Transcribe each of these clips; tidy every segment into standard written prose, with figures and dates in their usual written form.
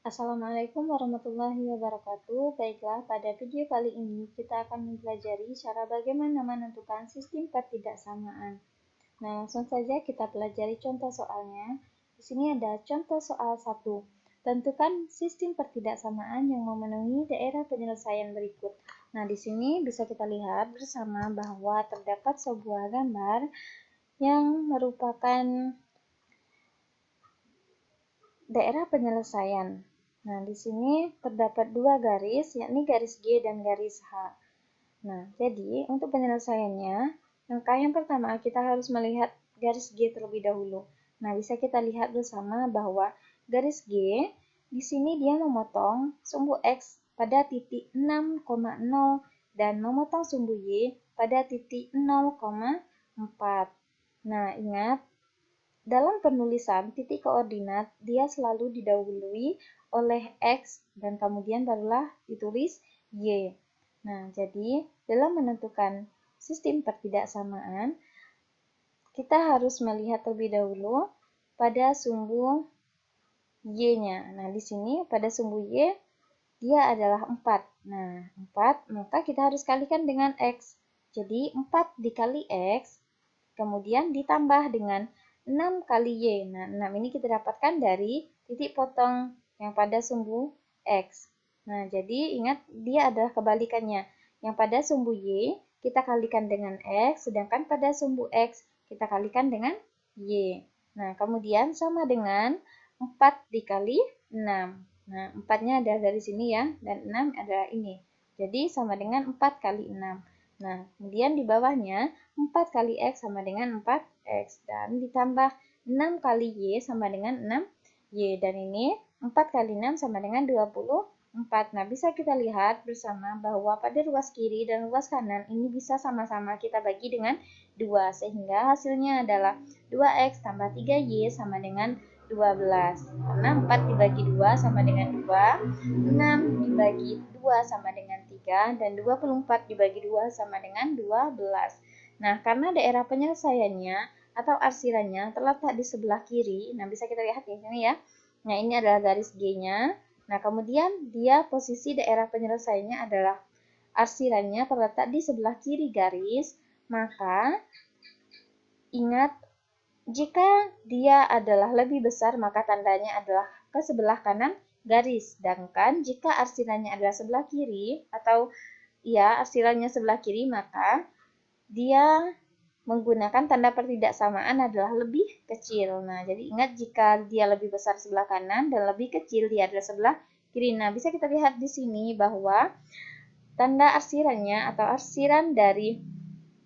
Assalamualaikum warahmatullahi wabarakatuh. Baiklah, pada video kali ini kita akan mempelajari cara bagaimana menentukan sistem ketidaksamaan. Nah, langsung saja kita pelajari contoh soalnya. Di sini ada contoh soal 1. Tentukan sistem ketidaksamaan yang memenuhi daerah penyelesaian berikut. Nah, di sini bisa kita lihat bersama bahwa terdapat sebuah gambar yang merupakan daerah penyelesaian. Nah, di sini terdapat dua garis, yakni garis G dan garis H. Nah, jadi untuk penyelesaiannya, langkah yang pertama kita harus melihat garis G terlebih dahulu. Nah, bisa kita lihat bersama bahwa garis G di sini dia memotong sumbu X pada titik 6,0 dan memotong sumbu Y pada titik 0,4. Nah, ingat dalam penulisan titik koordinat, dia selalu didahului oleh X dan kemudian barulah ditulis Y. Nah, jadi dalam menentukan sistem ketidaksamaan, kita harus melihat terlebih dahulu pada sumbu Y-nya. Nah, di sini pada sumbu Y, dia adalah 4. Nah, 4, maka kita harus kalikan dengan X. Jadi, 4 dikali X, kemudian ditambah dengan 6 kali Y. Nah, 6 ini kita dapatkan dari titik potong yang pada sumbu X. Nah, jadi ingat dia adalah kebalikannya. Yang pada sumbu Y kita kalikan dengan X, sedangkan pada sumbu X kita kalikan dengan Y. Nah, kemudian sama dengan 4 dikali 6. Nah, 4-nya adalah dari sini ya, dan 6 adalah ini. Jadi sama dengan 4 kali 6. Nah, kemudian di bawahnya 4 kali X sama dengan 4X. Dan ditambah 6 kali Y sama dengan 6Y. Dan ini 4 kali 6 sama dengan 24. Nah, bisa kita lihat bersama bahwa pada ruas kiri dan ruas kanan ini bisa sama-sama kita bagi dengan 2. Sehingga hasilnya adalah 2X tambah 3Y sama dengan 12. Karena 4 dibagi 2 sama dengan 2, 6 dibagi 2 sama dengan 3, dan 24 dibagi 2 sama dengan 12. Nah, karena daerah penyelesaiannya atau arsirannya terletak di sebelah kiri, nah bisa kita lihat di sini ya. Nah, ini adalah garis G-nya. Nah, kemudian dia posisi daerah penyelesaiannya adalah arsirannya terletak di sebelah kiri garis, maka ingat jika dia adalah lebih besar, maka tandanya adalah ke sebelah kanan garis. Sedangkan jika arsirannya adalah sebelah kiri, atau ya arsirannya sebelah kiri, maka dia menggunakan tanda pertidaksamaan adalah lebih kecil. Nah, jadi ingat jika dia lebih besar sebelah kanan dan lebih kecil dia adalah sebelah kiri. Nah, bisa kita lihat di sini bahwa tanda arsirannya atau arsiran dari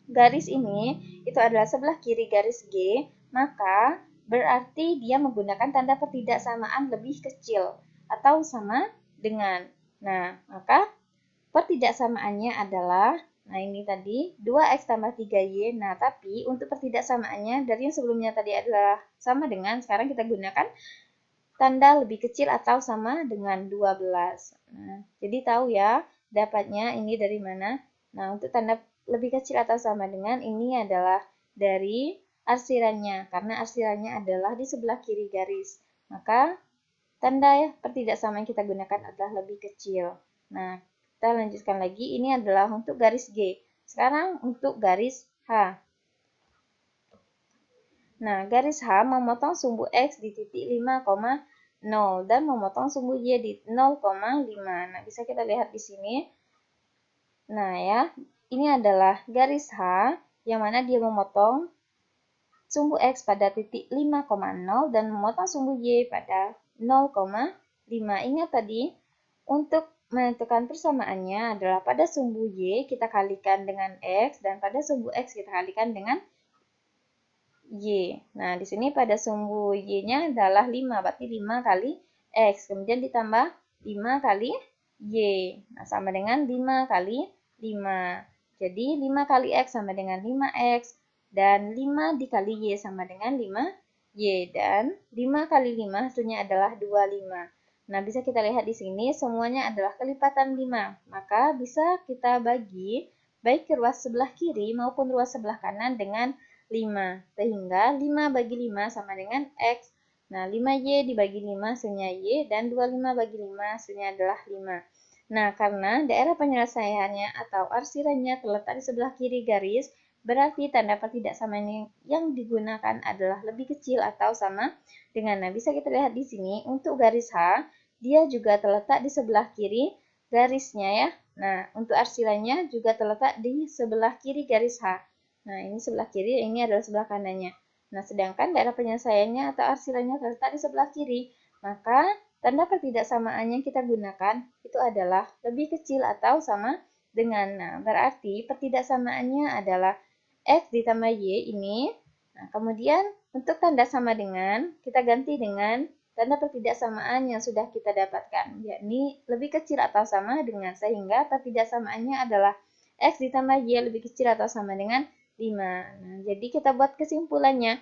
garis ini itu adalah sebelah kiri garis G, maka berarti dia menggunakan tanda pertidaksamaan lebih kecil atau sama dengan. Nah, maka pertidaksamaannya adalah, nah ini tadi 2X tambah 3Y. Nah, tapi untuk pertidaksamaannya dari yang sebelumnya tadi adalah sama dengan, sekarang kita gunakan tanda lebih kecil atau sama dengan 12. Nah, jadi tahu ya dapatnya ini dari mana. Nah, untuk tanda lebih kecil atau sama dengan ini adalah dari arsirannya, karena arsirannya adalah di sebelah kiri garis. Maka tanda pertidaksamaan yang kita gunakan adalah lebih kecil. Nah, kita lanjutkan lagi. Ini adalah untuk garis G. Sekarang untuk garis H. Nah, garis H memotong sumbu X di titik 5,0 dan memotong sumbu Y di 0,5. Nah, bisa kita lihat di sini. Nah, ya, ini adalah garis H yang mana dia memotong sumbu X pada titik 5,0 dan memotong sumbu Y pada 0,5. Ingat tadi, untuk menentukan persamaannya adalah pada sumbu Y kita kalikan dengan X dan pada sumbu X kita kalikan dengan Y. Nah, di sini pada sumbu Y-nya adalah 5, berarti 5 kali X. Kemudian ditambah 5 kali Y. Nah, sama dengan 5 kali 5. Jadi, 5 kali X sama dengan 5X. Dan 5 dikali Y sama dengan 5Y. Dan 5 kali 5 hasilnya adalah 25. Nah, bisa kita lihat di sini semuanya adalah kelipatan 5. Maka bisa kita bagi baik ke ruas sebelah kiri maupun ruas sebelah kanan dengan 5. Sehingga 5 bagi 5 sama dengan X. Nah, 5Y dibagi 5 hasilnya Y, dan 25 bagi 5 hasilnya adalah 5. Nah, karena daerah penyelesaiannya atau arsirannya terletak di sebelah kiri garis, berarti tanda pertidaksamaan yang digunakan adalah lebih kecil atau sama dengan. Nah, bisa kita lihat di sini, untuk garis H, dia juga terletak di sebelah kiri garisnya ya. Nah, untuk arsirannya juga terletak di sebelah kiri garis H. Nah, ini sebelah kiri, ini adalah sebelah kanannya. Nah, sedangkan daerah penyelesaiannya atau arsirannya terletak di sebelah kiri, maka tanda pertidaksamaan yang kita gunakan itu adalah lebih kecil atau sama dengan. Nah, berarti pertidaksamaannya adalah X ditambah Y ini. Nah, kemudian untuk tanda sama dengan, kita ganti dengan tanda pertidaksamaan yang sudah kita dapatkan, yakni lebih kecil atau sama dengan, sehingga pertidaksamaannya adalah X ditambah Y lebih kecil atau sama dengan 5. Nah, jadi kita buat kesimpulannya.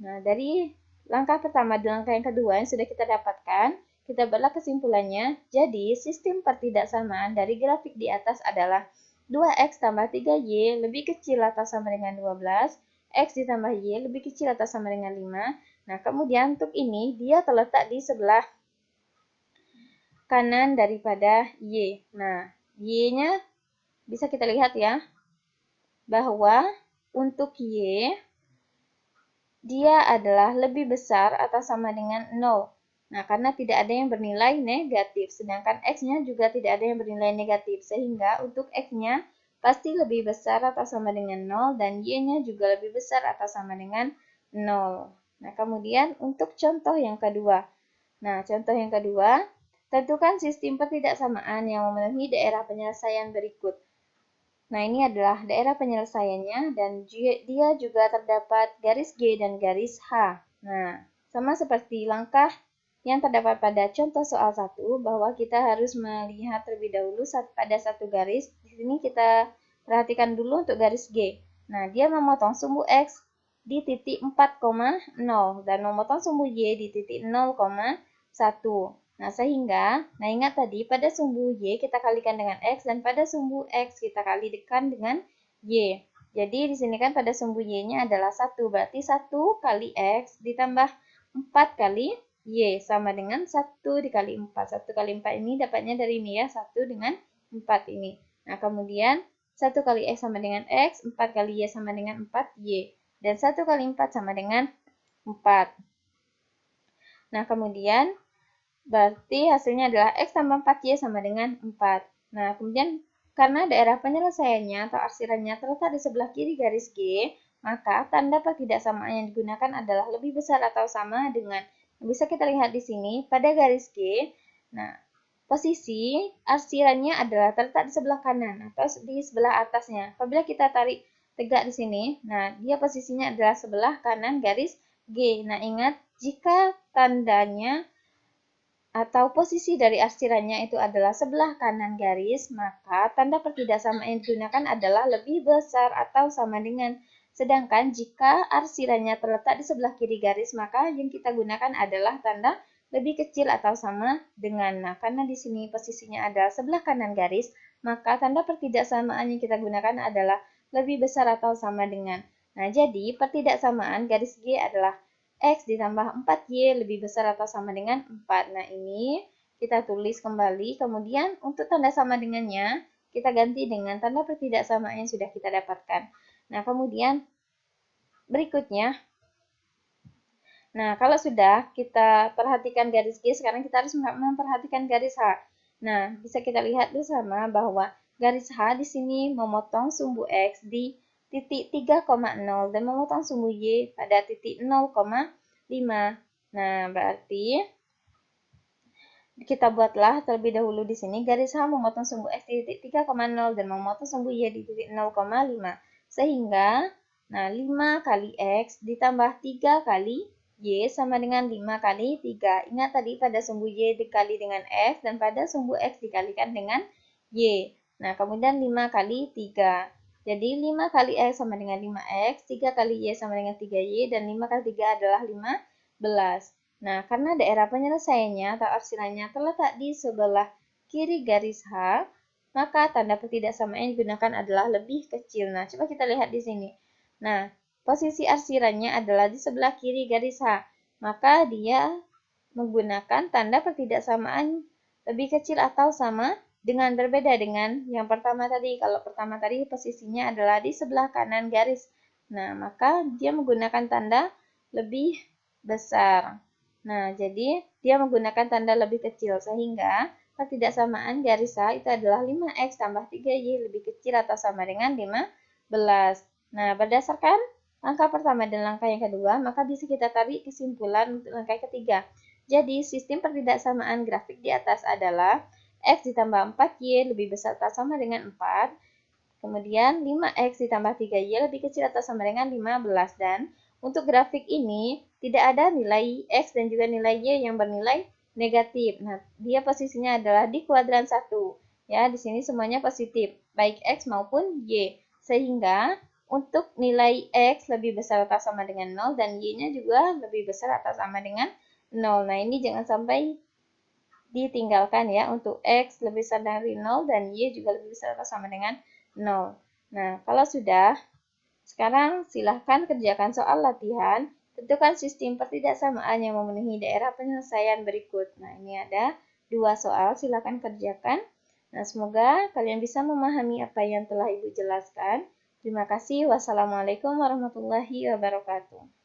Nah, dari langkah pertama dan langkah yang kedua yang sudah kita dapatkan, kita buatlah kesimpulannya. Jadi, sistem pertidaksamaan dari grafik di atas adalah 2X tambah 3Y lebih kecil atau sama dengan 12, X ditambah Y lebih kecil atau sama dengan 5. Nah, kemudian untuk ini, dia terletak di sebelah kanan daripada Y. Nah, Y-nya bisa kita lihat ya, bahwa untuk Y, dia adalah lebih besar atau sama dengan 0. Nah, karena tidak ada yang bernilai negatif, sedangkan X-nya juga tidak ada yang bernilai negatif, sehingga untuk X-nya pasti lebih besar atau sama dengan 0, dan Y-nya juga lebih besar atau sama dengan 0. Nah, kemudian untuk contoh yang kedua. Nah, contoh yang kedua, tentukan sistem pertidaksamaan yang memenuhi daerah penyelesaian berikut. Nah, ini adalah daerah penyelesaiannya, dan dia juga terdapat garis G dan garis H. Nah, sama seperti langkah yang terdapat pada contoh soal 1, bahwa kita harus melihat terlebih dahulu pada satu garis. Di sini kita perhatikan dulu untuk garis G. Nah, dia memotong sumbu X di titik 4,0 dan memotong sumbu Y di titik 0,1. Nah, sehingga, ingat tadi pada sumbu Y kita kalikan dengan X, dan pada sumbu X kita kalikan dengan Y. Jadi, di sini kan pada sumbu Y-nya adalah 1, berarti 1 kali X ditambah 4 kali Y, sama dengan 1 dikali 4. 1 kali 4 ini dapatnya dari ini ya, 1 dengan 4 ini. Nah, kemudian 1 kali X sama dengan X, 4 kali Y sama dengan 4Y. Dan 1 kali 4 sama dengan 4. Nah, kemudian berarti hasilnya adalah X tambah 4Y sama dengan 4. Nah, kemudian karena daerah penyelesaiannya atau arsirannya terletak di sebelah kiri garis G, maka tanda pertidaksamaan yang digunakan adalah lebih besar atau sama dengan. Bisa kita lihat di sini pada garis G. Nah, posisi arsirannya adalah terletak di sebelah kanan atau di sebelah atasnya. Apabila kita tarik tegak di sini, nah dia posisinya adalah sebelah kanan garis G. Nah, ingat jika tandanya atau posisi dari arsirannya itu adalah sebelah kanan garis, maka tanda pertidaksamaan yang digunakan adalah lebih besar atau sama dengan. Sedangkan jika arsirannya terletak di sebelah kiri garis, maka yang kita gunakan adalah tanda lebih kecil atau sama dengan. Nah, karena di sini posisinya adalah sebelah kanan garis, maka tanda pertidaksamaan yang kita gunakan adalah lebih besar atau sama dengan. Nah, jadi pertidaksamaan garis G adalah X ditambah 4Y lebih besar atau sama dengan 4. Nah, ini kita tulis kembali. Kemudian untuk tanda sama dengannya, kita ganti dengan tanda pertidaksamaan yang sudah kita dapatkan. Nah, kemudian berikutnya, nah kalau sudah kita perhatikan garis G, sekarang kita harus memperhatikan garis H. Nah, bisa kita lihat bersama bahwa garis H di sini memotong sumbu X di titik 3,0 dan memotong sumbu Y pada titik 0,5. Nah, berarti kita buatlah terlebih dahulu di sini garis H memotong sumbu X di titik 3,0 dan memotong sumbu Y di titik 0,5. Sehingga, nah 5 kali X ditambah 3 kali Y sama dengan 5 kali 3. Ingat tadi pada sumbu Y dikali dengan X dan pada sumbu X dikalikan dengan Y. Nah, kemudian 5 kali 3. Jadi 5 kali X sama dengan 5X, 3 kali Y sama dengan 3Y, dan 5 kali 3 adalah 15. Nah, karena daerah penyelesaiannya atau arsirannya terletak di sebelah kiri garis H, maka tanda pertidaksamaan yang digunakan adalah lebih kecil. Nah, coba kita lihat di sini. Nah, posisi arsirannya adalah di sebelah kiri garis H. maka dia menggunakan tanda pertidaksamaan lebih kecil atau sama dengan berbeda dengan yang pertama tadi. Kalau pertama tadi posisinya adalah di sebelah kanan garis. Nah, maka dia menggunakan tanda lebih besar. Nah, jadi dia menggunakan tanda lebih kecil sehingga pertidaksamaan garis A itu adalah 5x tambah 3y lebih kecil atau sama dengan 15. Nah, berdasarkan langkah pertama dan langkah yang kedua, maka bisa kita tarik kesimpulan untuk langkah ketiga. Jadi, sistem pertidaksamaan grafik di atas adalah X ditambah 4Y lebih besar atau sama dengan 4. Kemudian 5X ditambah 3Y lebih kecil atau sama dengan 15. Dan untuk grafik ini tidak ada nilai X dan juga nilai Y yang bernilai negatif. Nah, dia posisinya adalah di kuadran 1. Ya, di sini semuanya positif, baik X maupun Y. Sehingga untuk nilai X lebih besar atau sama dengan 0 dan Y-nya juga lebih besar atau sama dengan 0. Nah, ini jangan sampai ditinggalkan ya, untuk X lebih besar dari 0 dan Y juga lebih besar atau sama dengan 0. Nah, kalau sudah, sekarang silahkan kerjakan soal latihan. Tentukan sistem pertidaksamaan yang memenuhi daerah penyelesaian berikut. Nah, ini ada 2 soal, silahkan kerjakan. Nah, semoga kalian bisa memahami apa yang telah Ibu jelaskan. Terima kasih. Wassalamualaikum warahmatullahi wabarakatuh.